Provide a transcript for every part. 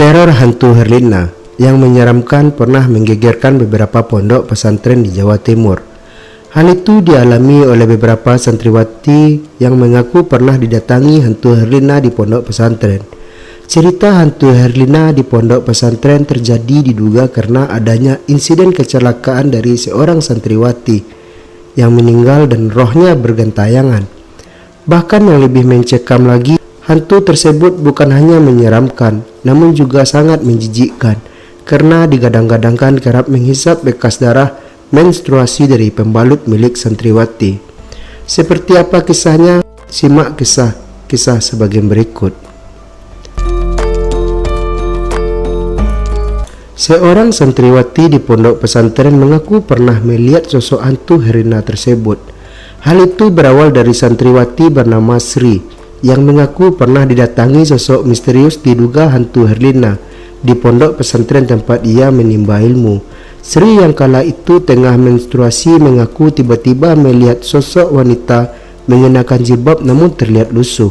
Teror hantu Herlina yang menyeramkan pernah menggegerkan beberapa pondok pesantren di Jawa Timur. Hal itu dialami oleh beberapa santriwati yang mengaku pernah didatangi hantu Herlina di pondok pesantren. Cerita hantu Herlina di pondok pesantren terjadi diduga karena adanya insiden kecelakaan dari seorang santriwati yang meninggal dan rohnya bergentayangan. Bahkan yang lebih mencekam lagi, hantu tersebut bukan hanya menyeramkan, namun juga sangat menjijikkan karena digadang-gadangkan kerap menghisap bekas darah menstruasi dari pembalut milik santriwati. Seperti apa kisahnya? Simak kisah sebagai berikut. Seorang santriwati di pondok pesantren mengaku pernah melihat sosok hantu Herlina tersebut. Hal itu berawal dari santriwati bernama Sri yang mengaku pernah didatangi sosok misterius diduga hantu Herlina di pondok pesantren tempat ia menimba ilmu. Sri yang kala itu tengah menstruasi mengaku tiba-tiba melihat sosok wanita mengenakan jilbab namun terlihat lusuh.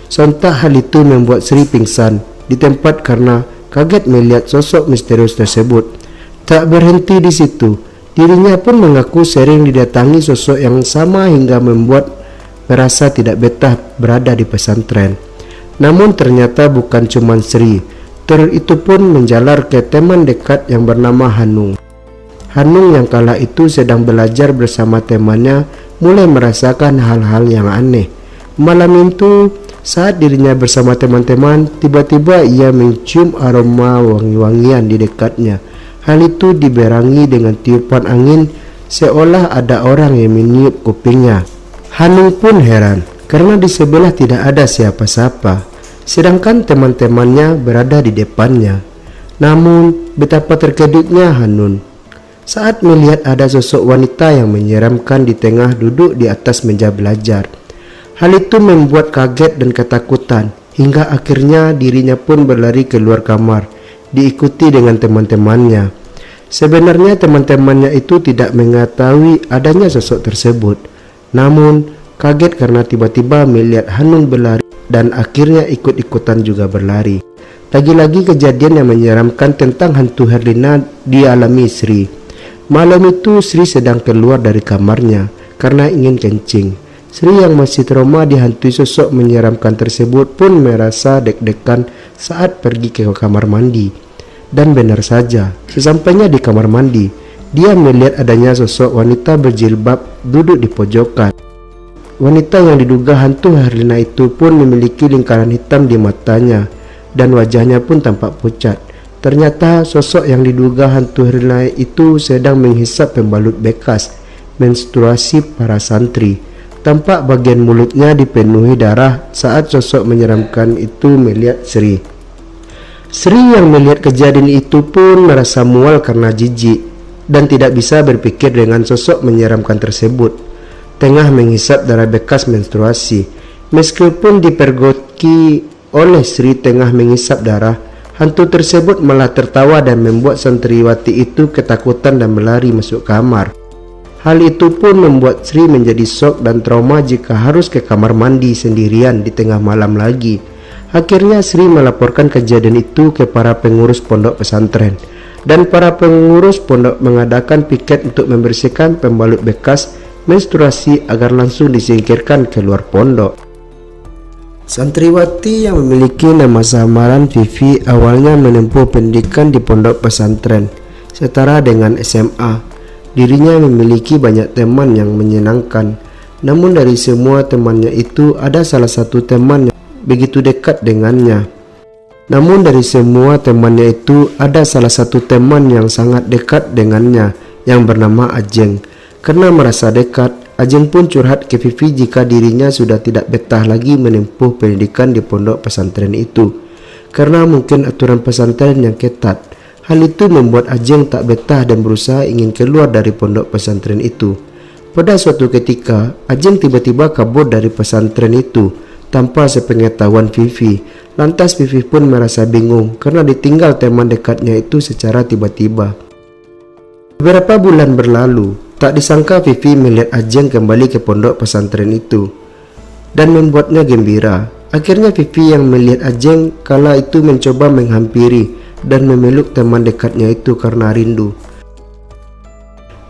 Sontak hal itu membuat Sri pingsan di tempat karena kaget melihat sosok misterius tersebut. Tak berhenti di situ, dirinya pun mengaku sering didatangi sosok yang sama hingga membuat merasa tidak betah berada di pesantren. Namun ternyata bukan cuma Sri, teror itu pun menjalar ke teman dekat yang bernama Hanung. Hanung yang kala itu sedang belajar bersama temannya mulai merasakan hal-hal yang aneh. Malam itu saat dirinya bersama teman-teman, tiba-tiba ia mencium aroma wangi-wangian di dekatnya. Hal itu dibarengi dengan tiupan angin seolah ada orang yang meniup kupingnya. Hanung pun heran karena di sebelah tidak ada siapa-siapa, sedangkan teman-temannya berada di depannya. Namun betapa terkejutnya Hanun saat melihat ada sosok wanita yang menyeramkan di tengah duduk di atas meja belajar. Hal itu membuat kaget dan ketakutan hingga akhirnya dirinya pun berlari keluar kamar diikuti dengan teman-temannya. Sebenarnya teman-temannya itu tidak mengetahui adanya sosok tersebut, namun kaget karena tiba-tiba melihat Hanun berlari dan akhirnya ikut-ikutan juga berlari. Lagi-lagi kejadian yang menyeramkan tentang hantu Herlina dialami Sri. Malam itu Sri sedang keluar dari kamarnya karena ingin kencing. Sri yang masih trauma dihantui sosok menyeramkan tersebut pun merasa deg-degan saat pergi ke kamar mandi. Dan benar saja, sesampainya di kamar mandi, dia melihat adanya sosok wanita berjilbab duduk di pojokan. Wanita yang diduga hantu Herlina itu pun memiliki lingkaran hitam di matanya dan wajahnya pun tampak pucat. Ternyata sosok yang diduga hantu Herlina itu sedang menghisap pembalut bekas menstruasi para santri. Tampak bagian mulutnya dipenuhi darah saat sosok menyeramkan itu melihat Sri. Sri yang melihat kejadian itu pun merasa mual karena jijik dan tidak bisa berpikir dengan sosok menyeramkan tersebut tengah menghisap darah bekas menstruasi. Meskipun dipergoki oleh Sri tengah menghisap darah, hantu tersebut malah tertawa dan membuat santriwati itu ketakutan dan berlari masuk kamar. Hal itu pun membuat Sri menjadi shock dan trauma jika harus ke kamar mandi sendirian di tengah malam lagi. Akhirnya Sri melaporkan kejadian itu ke para pengurus pondok pesantren, dan para pengurus pondok mengadakan piket untuk membersihkan pembalut bekas menstruasi agar langsung disingkirkan keluar pondok. Santriwati yang memiliki nama samaran Vivi awalnya menempuh pendidikan di pondok pesantren setara dengan SMA. Dirinya memiliki banyak teman yang menyenangkan, namun dari semua temannya itu ada salah satu teman yang begitu dekat dengannya. Yang sangat dekat dengannya yang bernama Ajeng. Karena merasa dekat, Ajeng pun curhat ke Vivi jika dirinya sudah tidak betah lagi menempuh pendidikan di pondok pesantren itu karena mungkin aturan pesantren yang ketat. Hal itu membuat Ajeng tak betah dan berusaha ingin keluar dari pondok pesantren itu. Pada suatu ketika, Ajeng tiba-tiba kabur dari pesantren itu tanpa sepengetahuan Vivi. Lantas Vivi pun merasa bingung karena ditinggal teman dekatnya itu secara tiba-tiba. Beberapa bulan berlalu, tak disangka Vivi melihat Ajeng kembali ke pondok pesantren itu dan membuatnya gembira. Akhirnya Vivi yang melihat Ajeng kala itu mencoba menghampiri dan memeluk teman dekatnya itu karena rindu.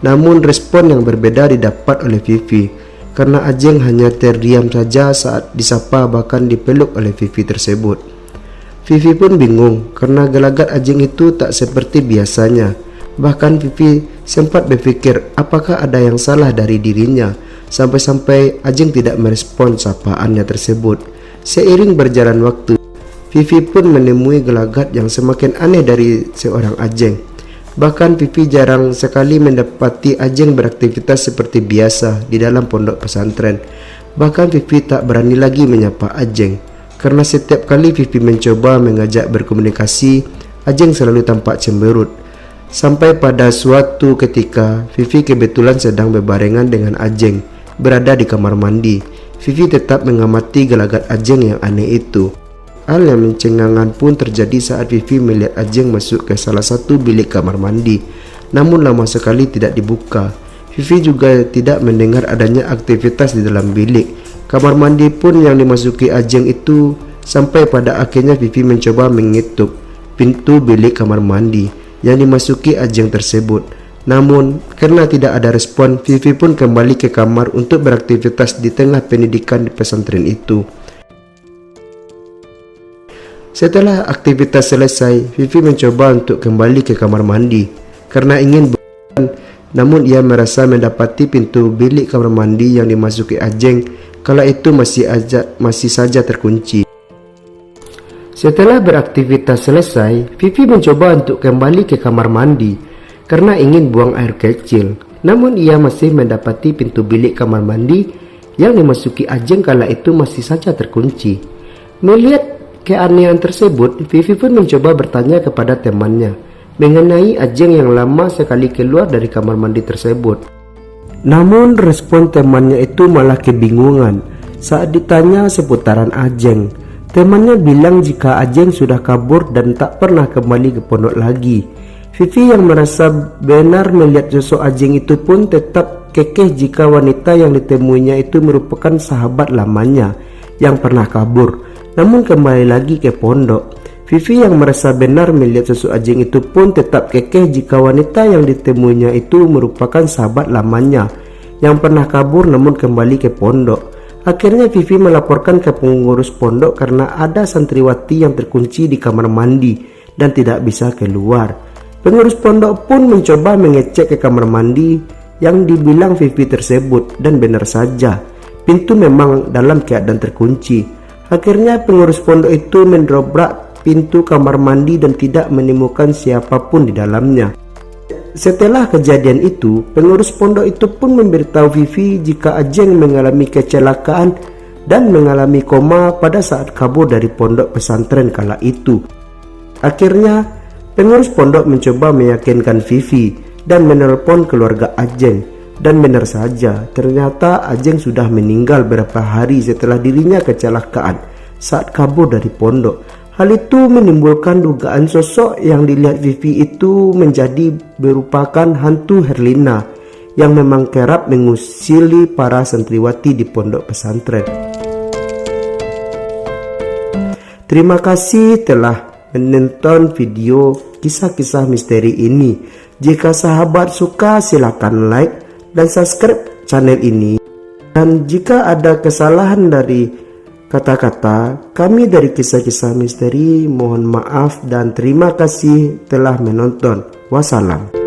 Namun respon yang berbeda didapat oleh Vivi, karena Ajeng hanya terdiam saja saat disapa bahkan dipeluk oleh Vivi tersebut. Vivi pun bingung karena gelagat Ajeng itu tak seperti biasanya. Bahkan Vivi sempat berpikir apakah ada yang salah dari dirinya, sampai-sampai Ajeng tidak merespon sapaannya tersebut. Seiring berjalan waktu, Vivi pun menemui gelagat yang semakin aneh dari seorang Ajeng. Bahkan Vivi jarang sekali mendapati Ajeng beraktivitas seperti biasa di dalam pondok pesantren. Bahkan Vivi tak berani lagi menyapa Ajeng, karena setiap kali Vivi mencoba mengajak berkomunikasi, Ajeng selalu tampak cemberut. Sampai pada suatu ketika, Vivi kebetulan sedang berbarengan dengan Ajeng, berada di kamar mandi. Vivi tetap mengamati gelagat Ajeng yang aneh itu. Hal yang mencengangkan pun terjadi saat Vivi melihat Ajeng masuk ke salah satu bilik kamar mandi, namun lama sekali tidak dibuka. Vivi juga tidak mendengar adanya aktivitas di dalam bilik kamar mandi pun yang dimasuki Ajeng itu, sampai pada akhirnya Vivi mencoba mengetuk pintu bilik kamar mandi yang dimasuki Ajeng tersebut. Namun karena tidak ada respon, Vivi pun kembali ke kamar untuk beraktivitas di tengah pendidikan di pesantren itu. Setelah aktivitas selesai, Vivi mencoba untuk kembali ke kamar mandi karena ingin berjalan, namun ia merasa mendapati pintu bilik kamar mandi yang dimasuki Ajeng kala itu masih saja terkunci. Setelah beraktivitas selesai, Vivi mencoba untuk kembali ke kamar mandi karena ingin buang air kecil, namun ia masih mendapati pintu bilik kamar mandi yang dimasuki Ajeng kala itu masih saja terkunci. Melihat keanehan tersebut, Vivi pun mencoba bertanya kepada temannya mengenai Ajeng yang lama sekali keluar dari kamar mandi tersebut. Namun respon temannya itu malah kebingungan saat ditanya seputaran Ajeng. Temannya bilang jika Ajeng sudah kabur dan tak pernah kembali ke pondok lagi. Vivi yang merasa benar melihat sosok Ajeng itu pun tetap kekeh jika wanita yang ditemuinya itu merupakan sahabat lamanya yang pernah kabur namun kembali lagi ke pondok. Vivi yang merasa benar melihat sosok Ajeng itu pun tetap kekeh jika wanita yang ditemuinya itu merupakan sahabat lamanya yang pernah kabur namun kembali ke pondok. Akhirnya Vivi melaporkan ke pengurus pondok karena ada santriwati yang terkunci di kamar mandi dan tidak bisa keluar. Pengurus pondok pun mencoba mengecek ke kamar mandi yang dibilang Vivi tersebut, dan benar saja pintu memang dalam keadaan terkunci. Akhirnya pengurus pondok itu mendobrak pintu kamar mandi dan tidak menemukan siapapun di dalamnya. Setelah kejadian itu, pengurus pondok itu pun memberitahu Vivi jika Ajeng mengalami kecelakaan dan mengalami koma pada saat kabur dari pondok pesantren kala itu. Akhirnya pengurus pondok mencoba meyakinkan Vivi dan menelpon keluarga Ajeng. Dan benar saja, ternyata Ajeng sudah meninggal beberapa hari setelah dirinya kecelakaan saat kabur dari pondok. Hal itu menimbulkan dugaan sosok yang dilihat Vivi itu menjadi merupakan hantu Herlina yang memang kerap mengusili para santriwati di pondok pesantren. Terima kasih telah menonton video kisah-kisah misteri ini. Jika sahabat suka silakan like dan subscribe channel ini. Dan jika ada kesalahan dari kata-kata kami dari kisah-kisah misteri, mohon maaf dan terima kasih telah menonton. Wassalam.